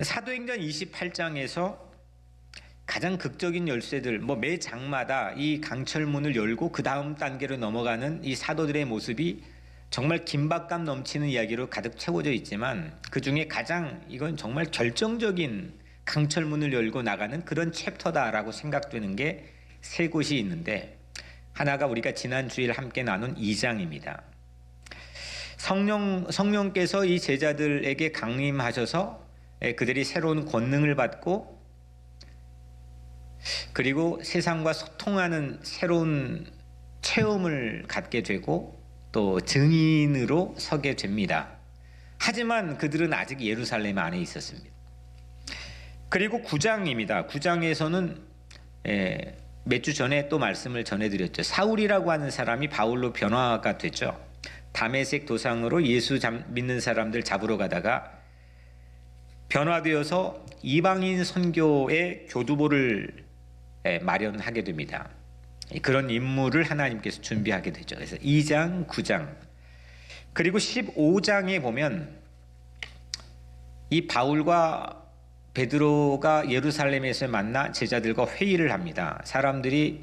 사도행전 28장에서 가장 극적인 열쇠들, 매 장마다 이 강철문을 열고 그 다음 단계로 넘어가는 이 사도들의 모습이 정말 긴박감 넘치는 이야기로 가득 채워져 있지만, 그 중에 가장 이건 정말 결정적인 강철문을 열고 나가는 그런 챕터다라고 생각되는 게 세 곳이 있는데, 하나가 우리가 지난 주일 함께 나눈 2장입니다. 성령께서 이 제자들에게 강림하셔서 그들이 새로운 권능을 받고, 그리고 세상과 소통하는 새로운 체험을 갖게 되고 또 증인으로 서게 됩니다. 하지만 그들은 아직 예루살렘 안에 있었습니다. 그리고 9장입니다. 9장에서는 몇 주 전에 또 말씀을 전해드렸죠. 사울이라고 하는 사람이 바울로 변화가 됐죠. 다메섹 도상으로 예수 믿는 사람들 잡으러 가다가 변화되어서 이방인 선교의 교두보를 마련하게 됩니다. 그런 임무를 하나님께서 준비하게 되죠. 그래서 2장, 9장, 그리고 15장에 보면 이 바울과 베드로가 예루살렘에서 만나 제자들과 회의를 합니다. 사람들이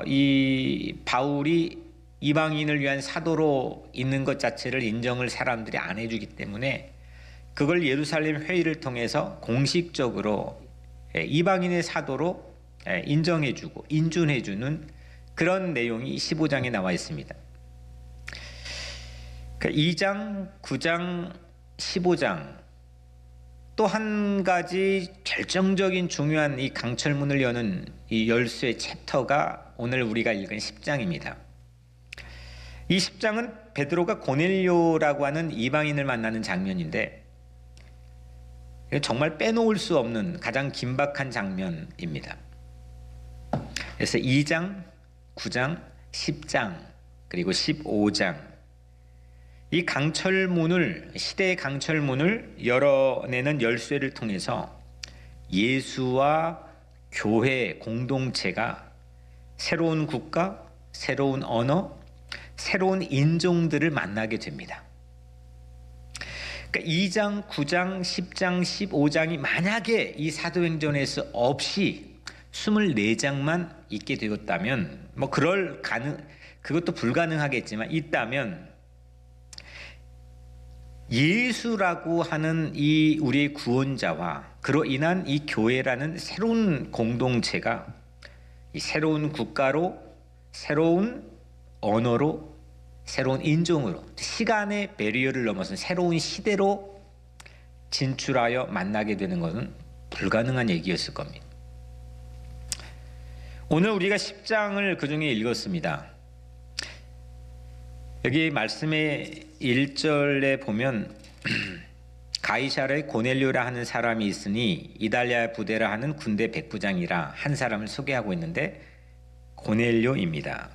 이 바울이 이방인을 위한 사도로 있는 것 자체를 인정을 사람들이 안 해주기 때문에 그걸 예루살렘 회의를 통해서 공식적으로 이방인의 사도로 인정해주고 인준해주는 그런 내용이 15장에 나와 있습니다. 2장, 9장, 15장, 또 한 가지 결정적인 중요한 이 강철문을 여는 이 열쇠 챕터가 오늘 우리가 읽은 10장입니다. 이 10장은 베드로가 고넬료라고 하는 이방인을 만나는 장면인데, 정말 빼놓을 수 없는 가장 긴박한 장면입니다. 그래서 2장, 9장, 10장, 그리고 15장, 이 강철문을, 시대의 강철문을 열어내는 열쇠를 통해서 예수와 교회 공동체가 새로운 국가, 새로운 언어, 새로운 인종들을 만나게 됩니다. 그러니까 2장, 9장, 10장, 15장이 만약에 이 사도행전에서 없이 24장만 있게 되었다면, 그것도 불가능하겠지만 있다면, 예수라고 하는 이 우리의 구원자와 그로 인한 이 교회라는 새로운 공동체가 이 새로운 국가로, 새로운 언어로, 새로운 인종으로, 시간의 배리어를 넘어선 새로운 시대로 진출하여 만나게 되는 것은 불가능한 얘기였을 겁니다. 오늘 우리가 10장을 그중에 읽었습니다. 여기 말씀의 1절에 보면 가이사랴에 고넬료라 하는 사람이 있으니 이달랴 부대라 하는 군대 백부장이라 한 사람을 소개하고 있는데, 고넬료입니다.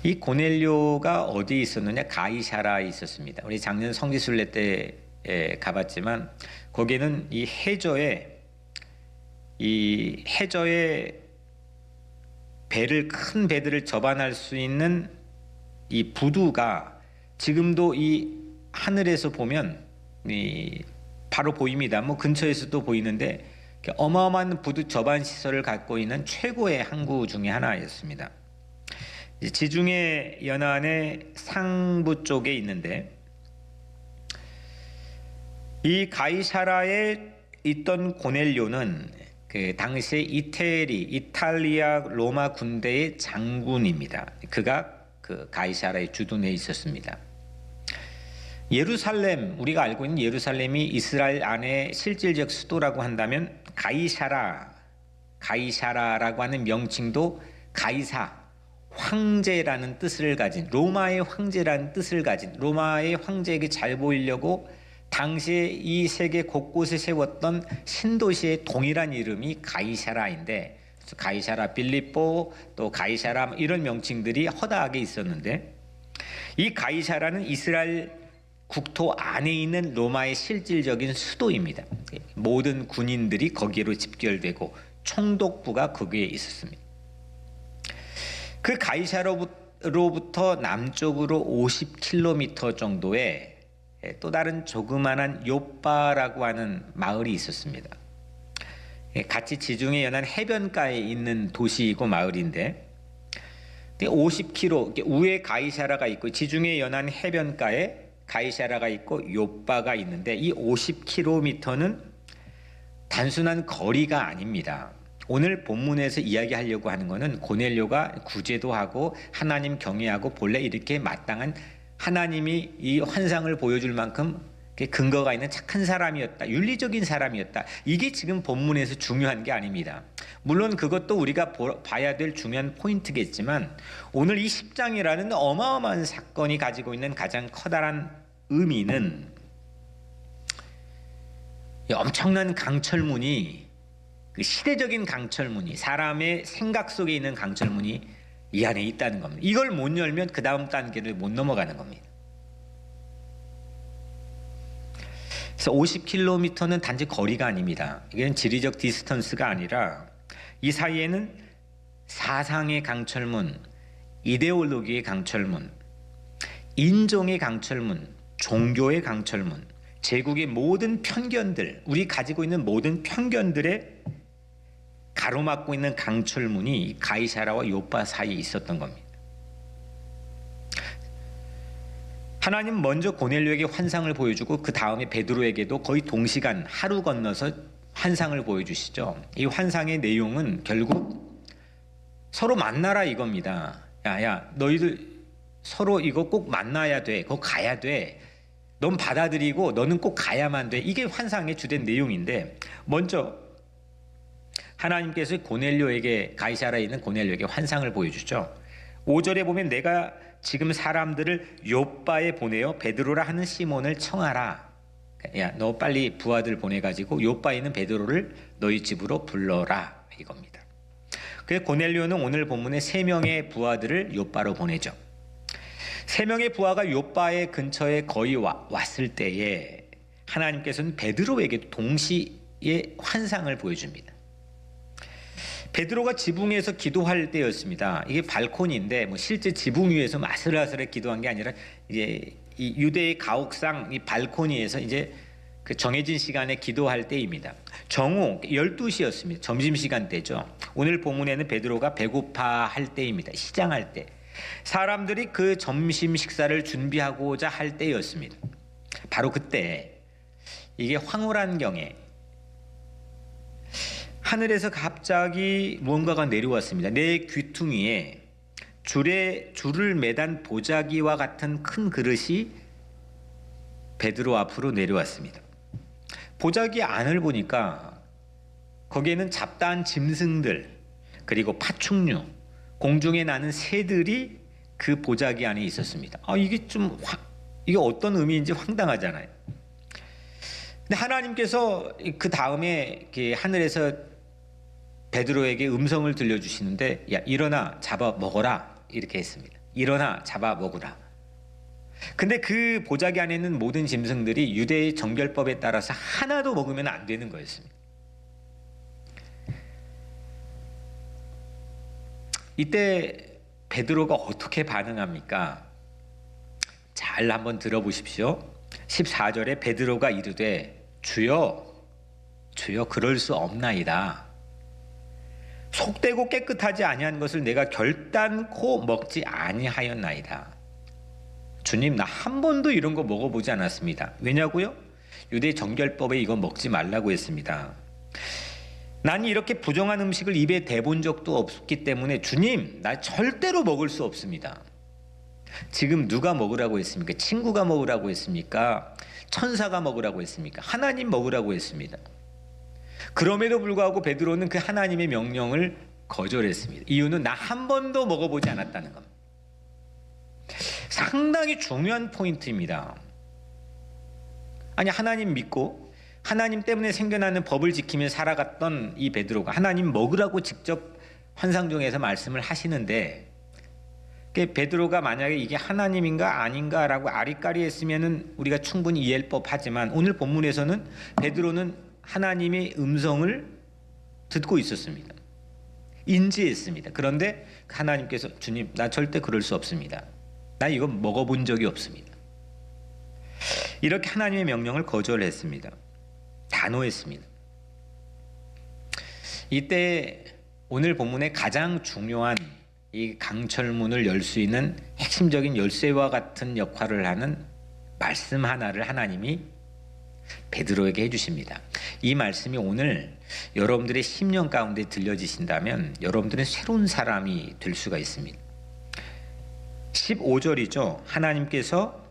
이 고넬료가 어디에 있었느냐? 가이사라에 있었습니다. 우리 작년 성지순례 때 가봤지만 거기는 이 해저에 큰 배들을 접안할 수 있는 이 부두가 지금도 이 하늘에서 보면 바로 보입니다. 근처에서도 보이는데 어마어마한 부두 접안 시설을 갖고 있는 최고의 항구 중에 하나였습니다. 지중해 연안의 상부 쪽에 있는데, 이 가이사라에 있던 고넬료는 그 당시에 이탈리아 로마 군대의 장군입니다. 그가 그 가이사라의 주둔해 있었습니다. 예루살렘, 우리가 알고 있는 예루살렘이 이스라엘 안에 실질적 수도라고 한다면 가이사라라고 하는 명칭도 가이사, 황제라는 뜻을 가진, 로마의 황제라는 뜻을 가진, 로마의 황제에게 잘 보이려고 당시에 이 세계 곳곳에 세웠던 신도시의 동일한 이름이 가이사라인데, 가이사라 빌립보, 또 가이사라 이런 명칭들이 허다하게 있었는데, 이 가이사라는 이스라엘 국토 안에 있는 로마의 실질적인 수도입니다. 모든 군인들이 거기로 집결되고 총독부가 거기에 있었습니다. 그 가이사라로부터 남쪽으로 50km 정도의 또 다른 조그만한 요빠라고 하는 마을이 있었습니다. 같이 지중해 연안 해변가에 있는 도시이고 마을인데 50km 우에 가이사라가 있고 지중해 연안 해변가에 가이사라가 있고 요빠가 있는데 이 50km는 단순한 거리가 아닙니다. 오늘 본문에서 이야기하려고 하는 것은 고넬료가 구제도 하고 하나님 경외하고 본래 이렇게 마땅한 하나님이 이 환상을 보여줄 만큼 근거가 있는 착한 사람이었다. 윤리적인 사람이었다. 이게 지금 본문에서 중요한 게 아닙니다. 물론 그것도 우리가 봐야 될 중요한 포인트겠지만 오늘 이 10장이라는 어마어마한 사건이 가지고 있는 가장 커다란 의미는 엄청난 강철문이 그 시대적인 강철문이 사람의 생각 속에 있는 강철문이 이 안에 있다는 겁니다. 이걸 못 열면 그 다음 단계를 못 넘어가는 겁니다. 그래서 50km는 단지 거리가 아닙니다. 이건 지리적 디스턴스가 아니라 이 사이에는 사상의 강철문, 이데올로기의 강철문, 인종의 강철문, 종교의 강철문, 제국의 모든 편견들, 우리 가지고 있는 모든 편견들의 가로막고 있는 강철문이 가이사라와 요빠 사이에 있었던 겁니다. 하나님 먼저 고넬료에게 환상을 보여주고 그 다음에 베드로에게도 거의 동시간 하루 건너서 환상을 보여주시죠. 이 환상의 내용은 결국 서로 만나라 이겁니다. 야, 너희들 서로 이거 꼭 만나야 돼. 거 가야 돼. 넌 받아들이고 너는 꼭 가야만 돼. 이게 환상의 주된 내용인데 먼저 하나님께서 고넬료에게 가이사라에 있는 고넬료에게 환상을 보여주죠. 5절에 보면 내가 지금 사람들을 요빠에 보내어 베드로라 하는 시몬을 청하라. 야, 너 빨리 부하들 보내가지고 요빠에 있는 베드로를 너희 집으로 불러라 이겁니다. 그래서 고넬료는 오늘 본문에 3명의 부하들을 요빠로 보내죠. 3명의 부하가 요빠의 근처에 거의 왔을 때에 하나님께서는 베드로에게 동시에 환상을 보여줍니다. 베드로가 지붕에서 기도할 때였습니다. 이게 발코니인데 실제 지붕 위에서 아슬아슬하게 기도한 게 아니라 이제 이 유대의 가옥상 이 발코니에서 이제 그 정해진 시간에 기도할 때입니다. 정오 12시였습니다. 점심시간 때죠. 오늘 본문에는 베드로가 배고파할 때입니다. 시장할 때. 사람들이 그 점심 식사를 준비하고자 할 때였습니다. 바로 그때 이게 황홀한 경에 하늘에서 갑자기 무언가가 내려왔습니다. 내 귀퉁이에 줄을 매단 보자기와 같은 큰 그릇이 베드로 앞으로 내려왔습니다. 보자기 안을 보니까 거기에는 잡다한 짐승들 그리고 파충류 공중에 나는 새들이 그 보자기 안에 있었습니다. 이게 어떤 의미인지 황당하잖아요. 근데 하나님께서 그 다음에 하늘에서 베드로에게 음성을 들려주시는데 야 일어나 잡아 먹어라 이렇게 했습니다. 일어나 잡아 먹으라. 근데 그 보자기 안에 있는 모든 짐승들이 유대의 정결법에 따라서 하나도 먹으면 안 되는 거였습니다. 이때 베드로가 어떻게 반응합니까? 잘 한번 들어보십시오. 14절에 베드로가 이르되 주여 그럴 수 없나이다. 속되고 깨끗하지 아니한 것을 내가 결단코 먹지 아니하였나이다. 주님 나 한 번도 이런 거 먹어보지 않았습니다. 왜냐고요? 유대 정결법에 이거 먹지 말라고 했습니다. 난 이렇게 부정한 음식을 입에 대본 적도 없기 때문에 주님 나 절대로 먹을 수 없습니다. 지금 누가 먹으라고 했습니까? 친구가 먹으라고 했습니까? 천사가 먹으라고 했습니까? 하나님 먹으라고 했습니다. 그럼에도 불구하고 베드로는 그 하나님의 명령을 거절했습니다. 이유는 나 한 번도 먹어보지 않았다는 겁니다. 상당히 중요한 포인트입니다. 아니 하나님 믿고 하나님 때문에 생겨나는 법을 지키며 살아갔던 이 베드로가 하나님 먹으라고 직접 환상 중에서 말씀을 하시는데 베드로가 만약에 이게 하나님인가 아닌가라고 아리까리했으면은 우리가 충분히 이해할 법하지만 오늘 본문에서는 베드로는 하나님의 음성을 듣고 있었습니다. 인지했습니다. 그런데 하나님께서 주님 나 절대 그럴 수 없습니다. 나 이거 먹어본 적이 없습니다. 이렇게 하나님의 명령을 거절했습니다. 단호했습니다. 이때 오늘 본문의 가장 중요한 이 강철문을 열 수 있는 핵심적인 열쇠와 같은 역할을 하는 말씀 하나를 하나님이 베드로에게 해주십니다. 이 말씀이 오늘 여러분들의 심령 가운데 들려지신다면 여러분들은 새로운 사람이 될 수가 있습니다. 15절이죠. 하나님께서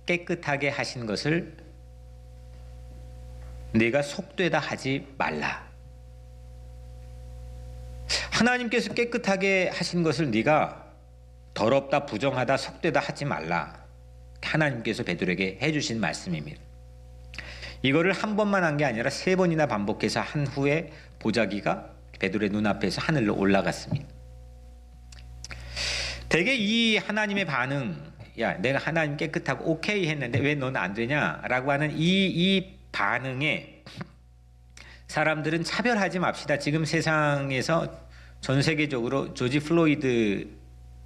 깨끗하게 하신 것을 내가 속되다 하지 말라. 하나님께서 깨끗하게 하신 것을 네가 더럽다, 부정하다, 속되다 하지 말라. 하나님께서 베드로에게 해주신 말씀입니다. 이거를 한 번만 한 게 아니라 3번이나 반복해서 한 후에 보자기가 베드로의 눈앞에서 하늘로 올라갔습니다. 대개 이 하나님의 반응, 야 내가 하나님 깨끗하고 오케이 했는데 왜 너는 안 되냐라고 하는 이 반응에 사람들은 차별하지 맙시다. 지금 세상에서 전 세계적으로 조지 플로이드의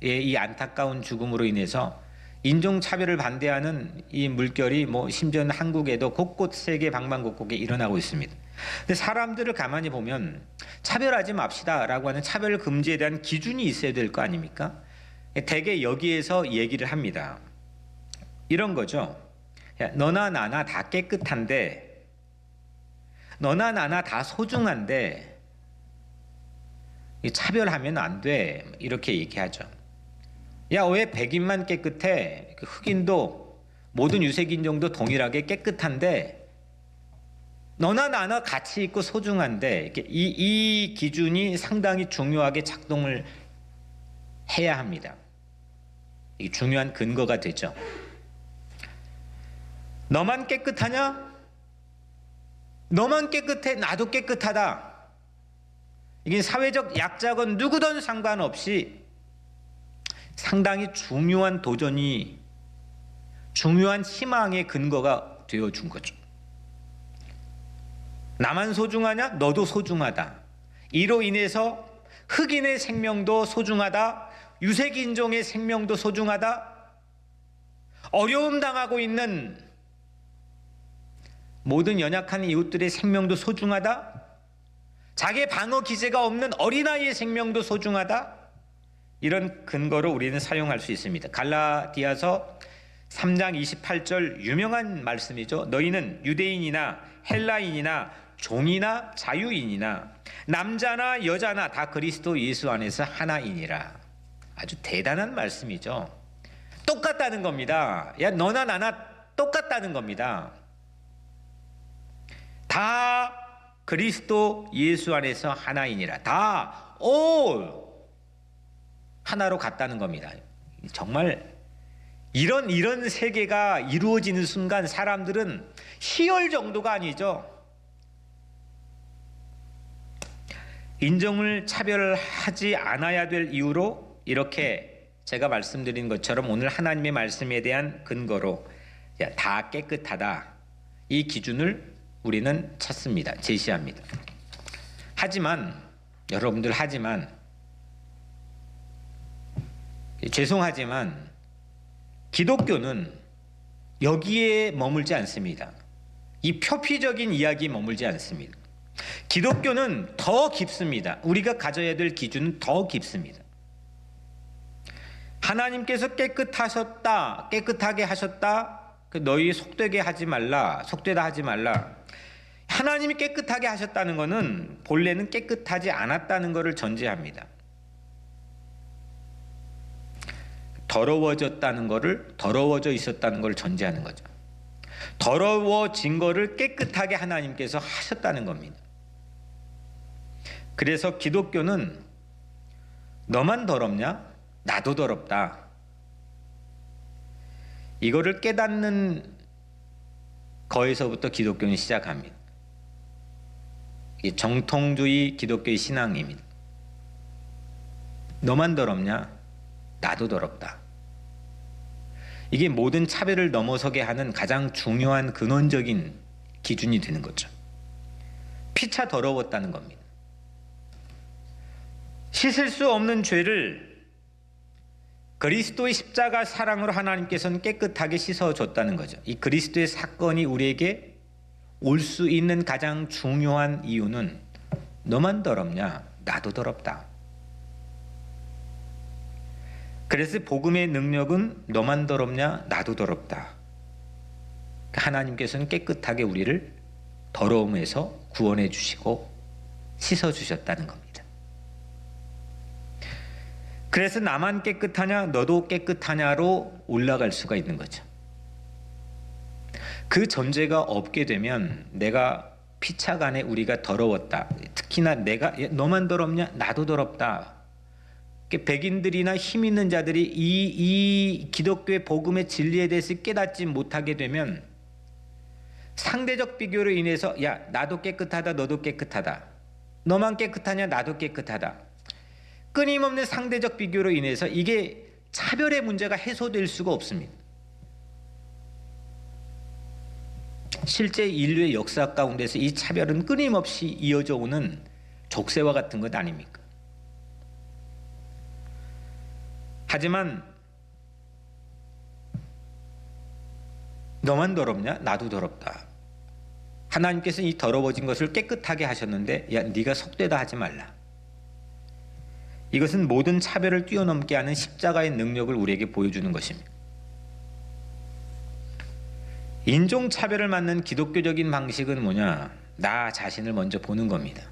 이 안타까운 죽음으로 인해서 인종차별을 반대하는 이 물결이 심지어는 한국에도 곳곳 세계 방방곡곡에 일어나고 있습니다. 근데 사람들을 가만히 보면 차별하지 맙시다라고 하는 차별 금지에 대한 기준이 있어야 될 거 아닙니까? 대개 여기에서 얘기를 합니다. 이런 거죠. 야, 너나 나나 다 깨끗한데, 너나 나나 다 소중한데 차별하면 안 돼. 이렇게 얘기하죠. 야, 왜 백인만 깨끗해? 흑인도 모든 유색인종도 동일하게 깨끗한데 너나 나나 같이 있고 소중한데 이 기준이 상당히 중요하게 작동을 해야 합니다. 이게 중요한 근거가 되죠. 너만 깨끗하냐? 너만 깨끗해? 나도 깨끗하다. 이게 사회적 약자건 누구든 상관없이 상당히 중요한 도전이, 중요한 희망의 근거가 되어준 거죠. 나만 소중하냐? 너도 소중하다. 이로 인해서 흑인의 생명도 소중하다. 유색인종의 생명도 소중하다. 어려움 당하고 있는 모든 연약한 이웃들의 생명도 소중하다. 자기의 방어 기제가 없는 어린아이의 생명도 소중하다. 이런 근거로 우리는 사용할 수 있습니다. 갈라디아서 3장 28절 유명한 말씀이죠. 너희는 유대인이나 헬라인이나 종이나 자유인이나 남자나 여자나 다 그리스도 예수 안에서 하나이니라. 아주 대단한 말씀이죠. 똑같다는 겁니다. 야, 너나 나나 똑같다는 겁니다. 다 그리스도 예수 안에서 하나이니라. 다 all 하나로 같다는 겁니다. 정말 이런 세계가 이루어지는 순간 사람들은 희열 정도가 아니죠. 인종을 차별하지 않아야 될 이유로 이렇게 제가 말씀드린 것처럼 오늘 하나님의 말씀에 대한 근거로 다 깨끗하다. 이 기준을 우리는 찾습니다. 제시합니다. 하지만 여러분들 죄송하지만 기독교는 여기에 머물지 않습니다. 이 표피적인 이야기에 머물지 않습니다. 기독교는 더 깊습니다. 우리가 가져야 될 기준은 더 깊습니다. 하나님께서 깨끗하셨다, 깨끗하게 하셨다. 너희 속되게 하지 말라, 속되다 하지 말라. 하나님이 깨끗하게 하셨다는 것은 본래는 깨끗하지 않았다는 것을 전제합니다. 더러워졌다는 것을, 더러워져 있었다는 것을 전제하는 거죠. 더러워진 것을 깨끗하게 하나님께서 하셨다는 겁니다. 그래서 기독교는 너만 더럽냐? 나도 더럽다. 이거를 깨닫는 거에서부터 기독교는 시작합니다. 이 정통주의 기독교의 신앙입니다. 너만 더럽냐? 나도 더럽다. 이게 모든 차별을 넘어서게 하는 가장 중요한 근원적인 기준이 되는 거죠. 피차 더러웠다는 겁니다. 씻을 수 없는 죄를 그리스도의 십자가 사랑으로 하나님께서는 깨끗하게 씻어줬다는 거죠. 이 그리스도의 사건이 우리에게 올 수 있는 가장 중요한 이유는 너만 더럽냐? 나도 더럽다. 그래서 복음의 능력은 너만 더럽냐? 나도 더럽다. 하나님께서는 깨끗하게 우리를 더러움에서 구원해 주시고 씻어 주셨다는 겁니다. 그래서 나만 깨끗하냐? 너도 깨끗하냐로 올라갈 수가 있는 거죠. 그 전제가 없게 되면 내가 피차간에 우리가 더러웠다. 특히나 내가 너만 더럽냐? 나도 더럽다. 백인들이나 힘 있는 자들이 이 기독교의 복음의 진리에 대해서 깨닫지 못하게 되면 상대적 비교로 인해서 야 나도 깨끗하다 너도 깨끗하다 너만 깨끗하냐 나도 깨끗하다 끊임없는 상대적 비교로 인해서 이게 차별의 문제가 해소될 수가 없습니다. 실제 인류의 역사 가운데서 이 차별은 끊임없이 이어져 오는 족쇄와 같은 것 아닙니까? 하지만 너만 더럽냐? 나도 더럽다. 하나님께서는 이 더러워진 것을 깨끗하게 하셨는데 야 네가 속되다 하지 말라. 이것은 모든 차별을 뛰어넘게 하는 십자가의 능력을 우리에게 보여주는 것입니다. 인종차별을 막는 기독교적인 방식은 뭐냐? 나 자신을 먼저 보는 겁니다.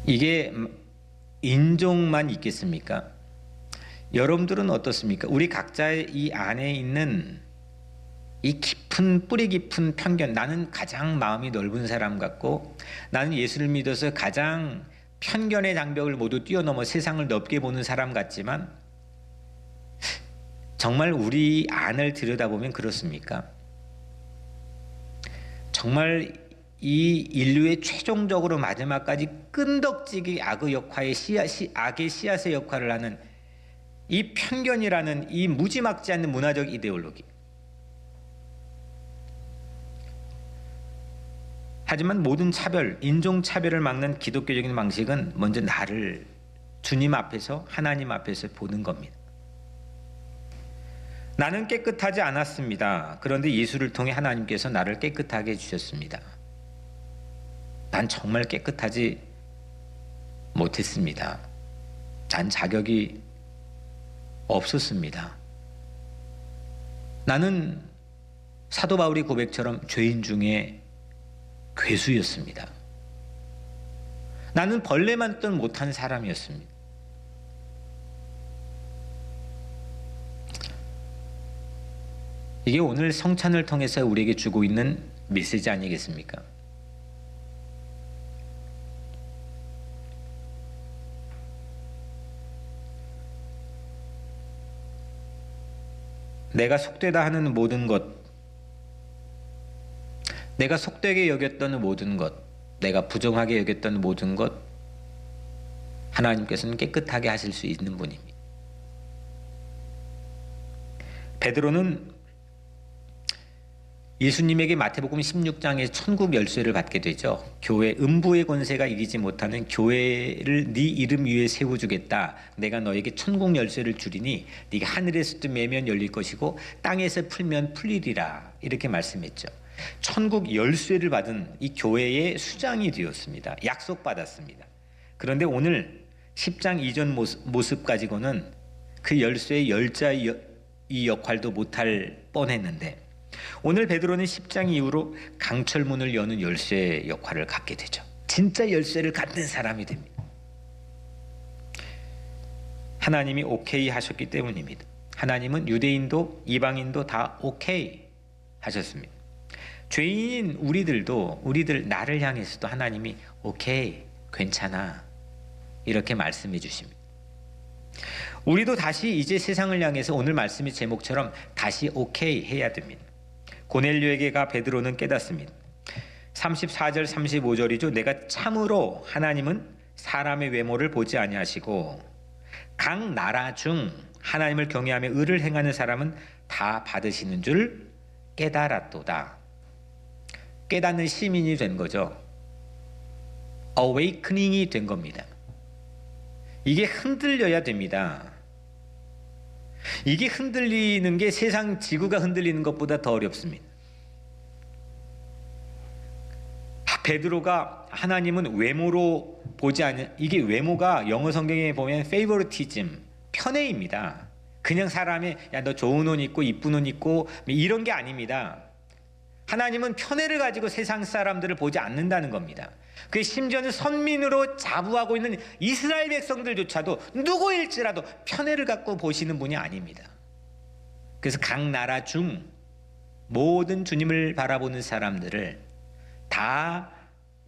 이게 인종만 있겠습니까? 여러분들은 어떻습니까? 우리 각자의 이 안에 있는 이 깊은 뿌리 깊은 편견, 나는 가장 마음이 넓은 사람 같고 나는 예수를 믿어서 가장 편견의 장벽을 모두 뛰어넘어 세상을 넓게 보는 사람 같지만 정말 우리 안을 들여다보면 그렇습니까? 정말 이 인류의 최종적으로 마지막까지 끈덕지기 악의 역할의 악의 씨앗의 역할을 하는 이 편견이라는 이 무지막지 않는 문화적 이데올로기. 하지만 모든 차별, 인종차별을 막는 기독교적인 방식은 먼저 나를 주님 앞에서 하나님 앞에서 보는 겁니다. 나는 깨끗하지 않았습니다. 그런데 예수를 통해 하나님께서 나를 깨끗하게 해주셨습니다. 난 정말 깨끗하지 못했습니다. 난 자격이 없었습니다. 나는 사도 바울의 고백처럼 죄인 중에 괴수였습니다. 나는 벌레만 뜬 못한 사람이었습니다. 이게 오늘 성찬을 통해서 우리에게 주고 있는 메시지 아니겠습니까? 내가 속되다 하는 모든 것, 내가 속되게 여겼던 모든 것, 내가 부정하게 여겼던 모든 것, 하나님께서는 깨끗하게 하실 수 있는 분입니다. 베드로는 예수님에게 마태복음 16장에 천국 열쇠를 받게 되죠. 교회 음부의 권세가 이기지 못하는 교회를 네 이름 위에 세워주겠다. 내가 너에게 천국 열쇠를 주리니 네가 하늘에서도 매면 열릴 것이고 땅에서 풀면 풀리리라. 이렇게 말씀했죠. 천국 열쇠를 받은 이 교회의 수장이 되었습니다. 약속받았습니다. 그런데 오늘 10장 이전 모습 가지고는 그 열쇠의 열자의 이 역할도 못할 뻔했는데 오늘 베드로는 10장 이후로 강철문을 여는 열쇠의 역할을 갖게 되죠. 진짜 열쇠를 갖는 사람이 됩니다. 하나님이 오케이 하셨기 때문입니다. 하나님은 유대인도 이방인도 다 오케이 하셨습니다. 죄인인 우리들 나를 향해서도 하나님이 오케이 괜찮아 이렇게 말씀해 주십니다. 우리도 다시 이제 세상을 향해서 오늘 말씀의 제목처럼 다시 오케이 해야 됩니다. 고넬료에게가 베드로는 깨닫습니다. 34절 35절이죠. 내가 참으로 하나님은 사람의 외모를 보지 아니하시고 각 나라 중 하나님을 경외하며 의를 행하는 사람은 다 받으시는 줄 깨달았도다. 깨닫는 시민이 된 거죠. 어웨이크닝이 된 겁니다. 이게 흔들려야 됩니다. 이게 흔들리는 게 세상 지구가 흔들리는 것보다 더 어렵습니다. 베드로가 하나님은 외모로 보지 않는, 이게 외모가 영어 성경에 보면 favoritism, 편애입니다. 그냥 사람이 야 너 좋은 옷 입고 이쁜 옷 입고 이런 게 아닙니다. 하나님은 편애를 가지고 세상 사람들을 보지 않는다는 겁니다. 그 심지어는 선민으로 자부하고 있는 이스라엘 백성들조차도 누구일지라도 편애를 갖고 보시는 분이 아닙니다. 그래서 각 나라 중 모든 주님을 바라보는 사람들을 다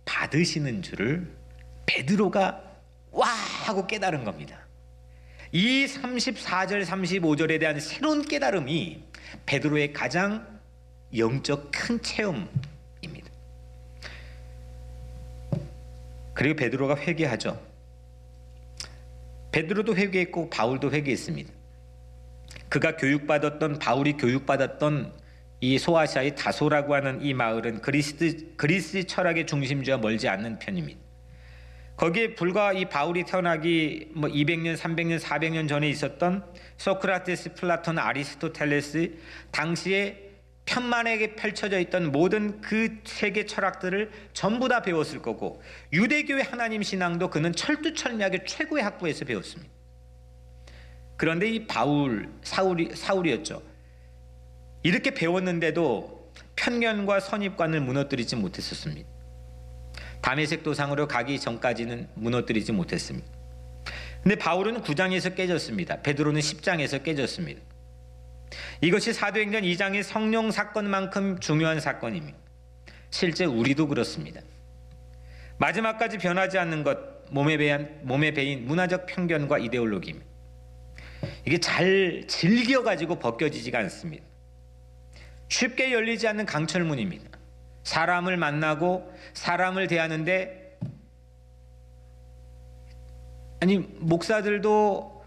받으시는 줄을 베드로가 와 하고 깨달은 겁니다. 이 34절 35절에 대한 새로운 깨달음이 베드로의 가장 영적 큰 체험입니다. 그리고 베드로가 회개하죠. 베드로도 회개했고 바울도 회개했습니다. 그가 교육받았던, 바울이 교육받았던 이 소아시아의 다소라고 하는 이 마을은 그리스 철학의 중심지와 멀지 않는 편입니다. 거기에 불과 이 바울이 태어나기 200년, 300년, 400년 전에 있었던 소크라테스, 플라톤, 아리스토텔레스, 당시에 편만하게 펼쳐져 있던 모든 그 세계 철학들을 전부 다 배웠을 거고, 유대교의 하나님 신앙도 그는 철두철미하게 최고의 학부에서 배웠습니다. 그런데 이 사울이었죠. 이렇게 배웠는데도 편견과 선입관을 무너뜨리지 못했었습니다. 다메섹 도상으로 가기 전까지는 무너뜨리지 못했습니다. 근데 바울은 9장에서 깨졌습니다. 베드로는 10장에서 깨졌습니다. 이것이 사도행전 2장의 성령 사건만큼 중요한 사건입니다. 실제 우리도 그렇습니다. 마지막까지 변하지 않는 것, 몸에 배인 문화적 편견과 이데올로기입니다. 이게 잘 즐겨가지고 벗겨지지가 않습니다. 쉽게 열리지 않는 강철문입니다. 사람을 만나고 사람을 대하는데, 아니 목사들도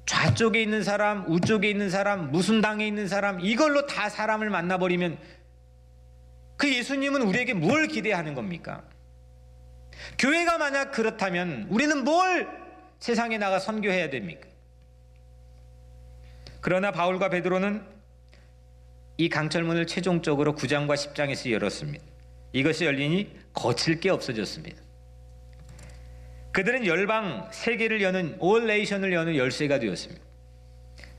좌쪽에 있는 사람, 우쪽에 있는 사람, 무슨 당에 있는 사람, 이걸로 다 사람을 만나버리면 그 예수님은 우리에게 뭘 기대하는 겁니까? 교회가 만약 그렇다면 우리는 뭘 세상에 나가 선교해야 됩니까? 그러나 바울과 베드로는 이 강철문을 최종적으로 9장과 10장에서 열었습니다. 이것이 열리니 거칠 게 없어졌습니다. 그들은 열방 세계를 여는, 올 네이션을 여는 열쇠가 되었습니다.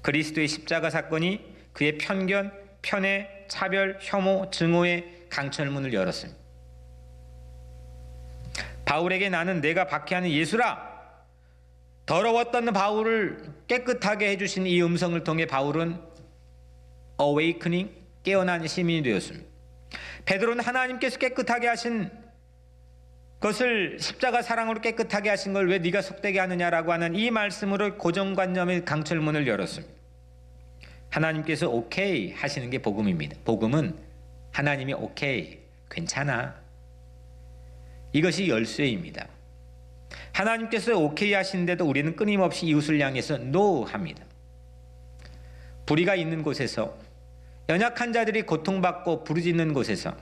그리스도의 십자가 사건이 그의 편견, 편애, 차별, 혐오, 증오의 강철문을 열었습니다. 바울에게 나는 내가 박해하는 예수라. 더러웠던 바울을 깨끗하게 해주신 이 음성을 통해 바울은 awakening, 깨어난 시민이 되었습니다. 베드로는 하나님께서 깨끗하게 하신 것을, 십자가 사랑으로 깨끗하게 하신 걸 왜 네가 속되게 하느냐라고 하는 이 말씀으로 고정관념의 강철문을 열었습니다. 하나님께서 오케이 하시는 게 복음입니다. 복음은 하나님이 오케이, 괜찮아, 이것이 열쇠입니다. 하나님께서 오케이 하시는데도 우리는 끊임없이 이웃을 향해서 NO 합니다. 불의가 있는 곳에서, 연약한 자들이 고통받고 부르짖는 곳에서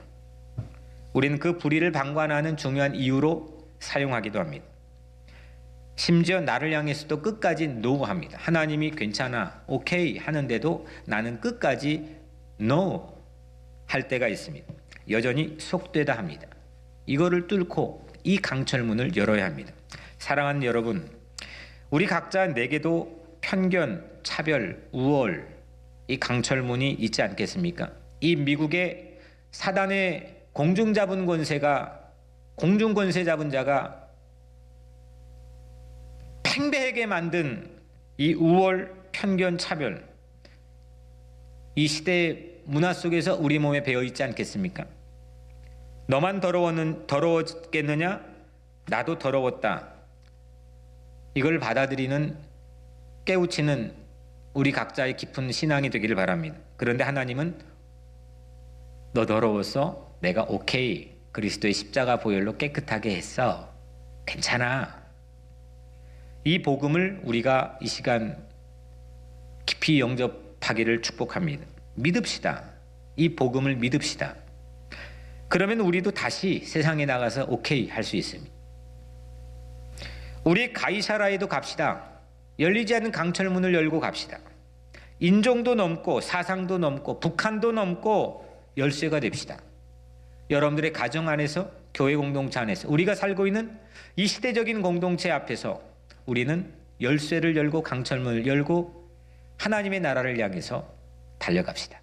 우리는 그 불의를 방관하는 중요한 이유로 사용하기도 합니다. 심지어 나를 향해서도 끝까지 NO 합니다. 하나님이 괜찮아, 오케이 하는데도 나는 끝까지 NO 할 때가 있습니다. 여전히 속되다 합니다. 이거를 뚫고 이 강철문을 열어야 합니다. 사랑하는 여러분, 우리 각자 내게도 편견, 차별, 우월, 이 강철문이 있지 않겠습니까? 이 미국의 사단의 공중권 세 잡은 자가 팽배하게 만든 이 우월, 편견, 차별, 이 시대의 문화 속에서 우리 몸에 배어 있지 않겠습니까? 너만 더러웠겠느냐? 나도 더러웠다. 이걸 받아들이는, 깨우치는 우리 각자의 깊은 신앙이 되기를 바랍니다. 그런데 하나님은 너 더러웠어? 내가 오케이, 그리스도의 십자가 보혈로 깨끗하게 했어, 괜찮아. 이 복음을 우리가 이 시간 깊이 영접하기를 축복합니다. 믿읍시다. 이 복음을 믿읍시다. 그러면 우리도 다시 세상에 나가서 오케이 할 수 있습니다. 우리 가이사라에도 갑시다. 열리지 않는 강철문을 열고 갑시다. 인종도 넘고 사상도 넘고 북한도 넘고 열쇠가 됩시다. 여러분들의 가정 안에서, 교회 공동체 안에서, 우리가 살고 있는 이 시대적인 공동체 앞에서 우리는 열쇠를 열고 강철문을 열고 하나님의 나라를 향해서 달려갑시다.